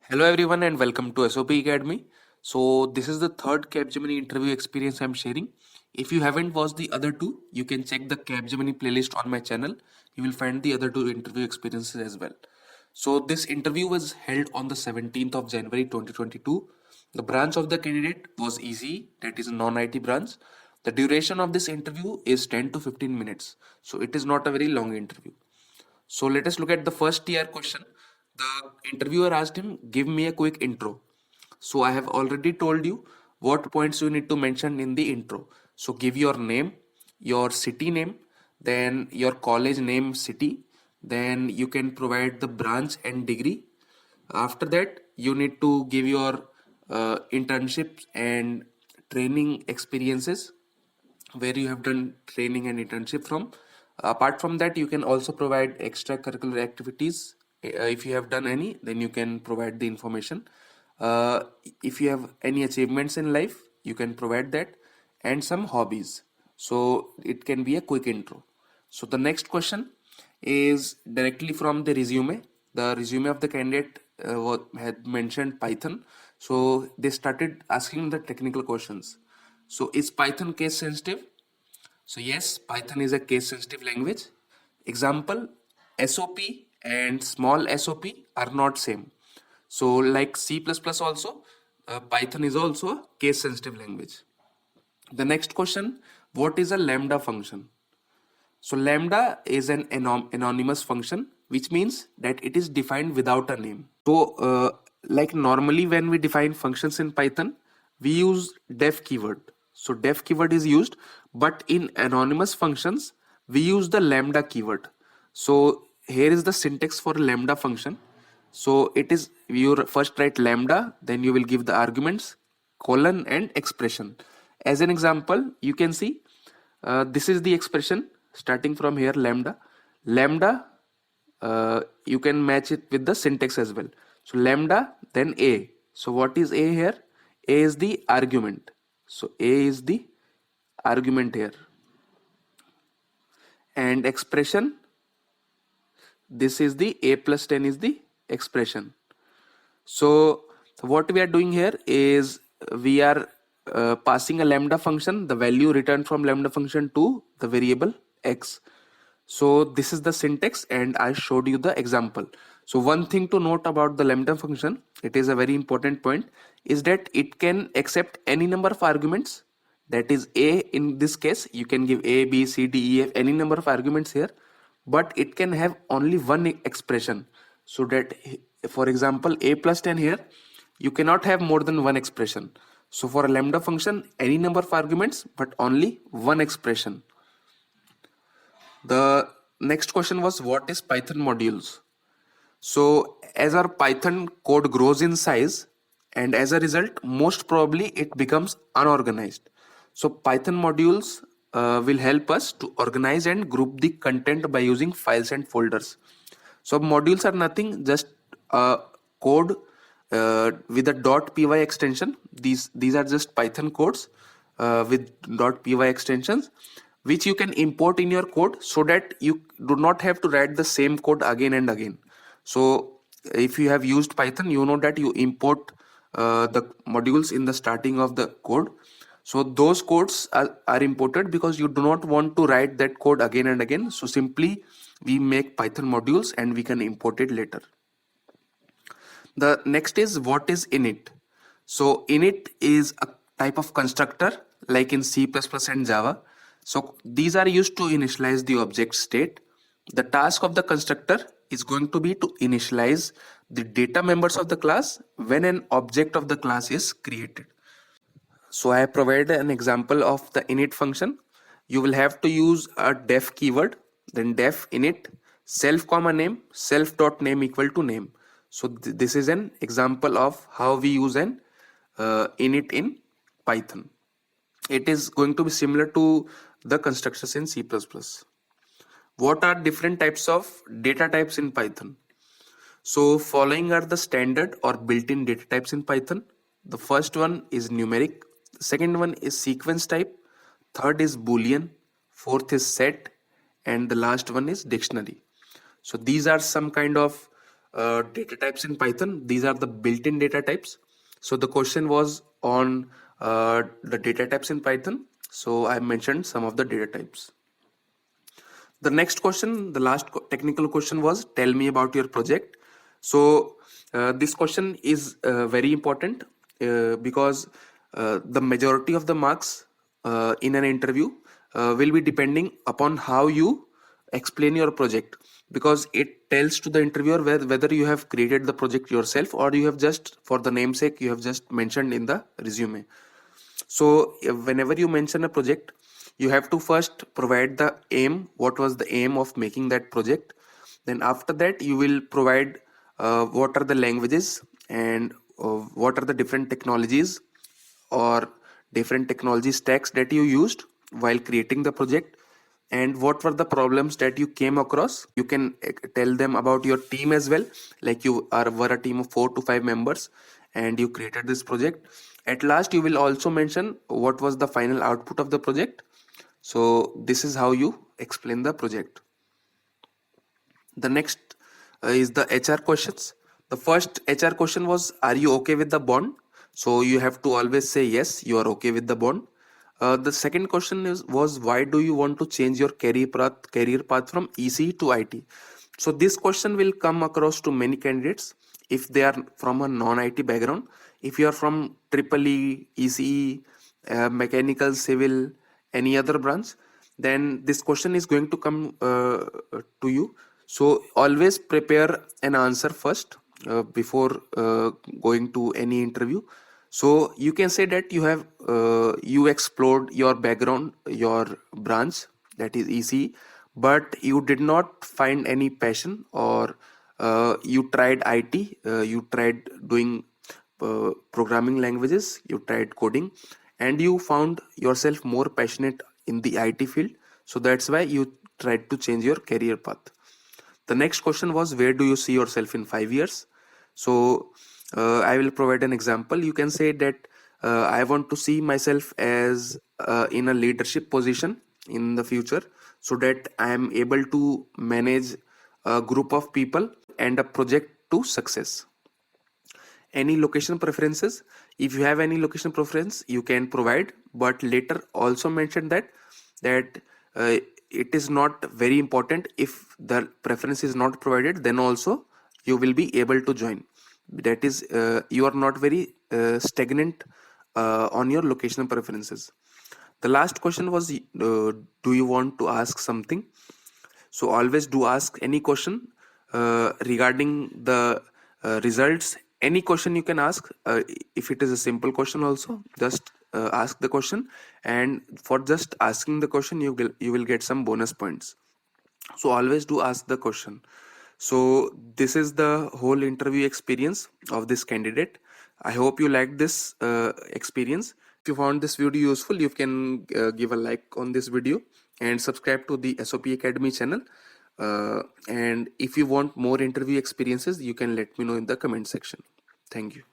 Hello everyone and welcome to SOP Academy. So this is the third Capgemini interview experience I'm sharing. If you haven't watched the other two, you can check the Capgemini playlist on my channel. You will find the other two interview experiences as well. So this interview was held on the 17th of January 2022. The branch of the candidate was easy, that is a non-IT branch. The duration of this interview is 10 to 15 minutes. So it is not a very long interview. So let us look at the first tier question. The interviewer asked him, give me a quick intro. So I have already told you what points you need to mention in the intro. So give your name, your city name, then your college name, city, then you can provide the branch and degree. After that, you need to give your internships and training experiences where you have done training and internship from. Apart from that, you can also provide extracurricular activities. If you have done any, then you can provide the information. Uh, if you have any achievements in life, you can provide that, and some hobbies. So it can be a quick intro. So the next question is directly from the resume. The resume of the candidate had mentioned Python. So they started asking the technical questions. So is Python case sensitive? So yes, Python is a case sensitive language. Example, SOP and small SOP are not same. So like C++ also, Python is also a case sensitive language. The next question, what is a lambda function? So lambda is an anonymous function, which means that it is defined without a name. So like normally when we define functions in Python, we use def keyword. So def keyword is used, but in anonymous functions, we use the lambda keyword. So here is the syntax for lambda function. So it is, you first write lambda, then you will give the arguments, colon and expression. As an example, you can see this is the expression starting from here lambda. Lambda, you can match it with the syntax as well. So lambda, then a. So what is a here? A is the argument. So a is the argument here. And expression, this is the a plus 10 is the expression. So what we are doing here is we are passing a lambda function, the value returned from lambda function to the variable x. So this is the syntax and I showed you the example. So one thing to note about the lambda function, it is a very important point, is that it can accept any number of arguments. That is a, in this case you can give a, b, c, d, e, f, any number of arguments here, but it can have only one expression. So that for example a plus 10 here, you cannot have more than one expression. So for a lambda function, any number of arguments but only one expression. The next question was, what is Python modules? So as our Python code grows in size, and as a result, most probably it becomes unorganized. So Python modules will help us to organize and group the content by using files and folders. So modules are nothing, just code with a .py extension. These are just Python codes with .py extensions, which you can import in your code so that you do not have to write the same code again and again. So if you have used Python, you know that you import the modules in the starting of the code. So those codes are imported because you do not want to write that code again and again. So simply we make Python modules and we can import it later. The next is, what is init? So init is a type of constructor like in C++ and Java. So these are used to initialize the object state. The task of the constructor is going to be to initialize the data members of the class when an object of the class is created. So I have provided an example of the init function. You will have to use a def keyword, then def init self comma name, self dot name equal to name. So this is an example of how we use an init in Python. It is going to be similar to the constructors in C++. What are different types of data types in Python? So following are the standard or built-in data types in Python. The first one is numeric, the second one is sequence type, third is boolean, fourth is set, and the last one is dictionary. So these are some kind of data types in Python. These are the built-in data types. So the question was on the data types in Python. So I mentioned some of the data types. The next question, the last technical question was, tell me about your project. So this question is very important because the majority of the marks in an interview will be depending upon how you explain your project, because it tells to the interviewer whether you have created the project yourself or you have just, for the namesake, you have just mentioned in the resume. So whenever you mention a project, you have to first provide the aim, what was the aim of making that project. Then after that you will provide what are the languages and what are the different technologies or different technology stacks that you used while creating the project, and what were the problems that you came across. You can tell them about your team as well, like were a team of 4 to 5 members and you created this project. At last you will also mention what was the final output of the project. So this is how you explain the project. The next is the HR questions. The first HR question was, are you okay with the bond? So you have to always say yes, you are okay with the bond. The second question was, why do you want to change your career path from ECE to IT? So this question will come across to many candidates if they are from a non-IT background. If you are from EEE, ECE, mechanical, civil, any other branch, then this question is going to come to you. So always prepare an answer first before going to any interview. So you can say that you explored your background, your branch, that is ECE, but you did not find any passion, or you tried IT, you tried doing programming languages, you tried coding, and you found yourself more passionate in the IT field. So that's why you tried to change your career path. The next question was, where do you see yourself in 5 years? So I will provide an example. You can say that I want to see myself as in a leadership position in the future, so that I am able to manage a group of people and a project to success. Any location preferences? If you have any location preference, you can provide, but later also mention that it is not very important. If the preference is not provided, then also you will be able to join. That is, you are not very stagnant on your locational preferences. The last question was, do you want to ask something? So always do ask any question regarding the results. Any question you can ask. If it is a simple question also, just ask the question, and for just asking the question you will get some bonus points. So always do ask the question. So this is the whole interview experience of this candidate. I hope you liked this experience. If you found this video useful, you can give a like on this video and subscribe to the SOP Academy channel. And if you want more interview experiences, you can let me know in the comment section. Thank you.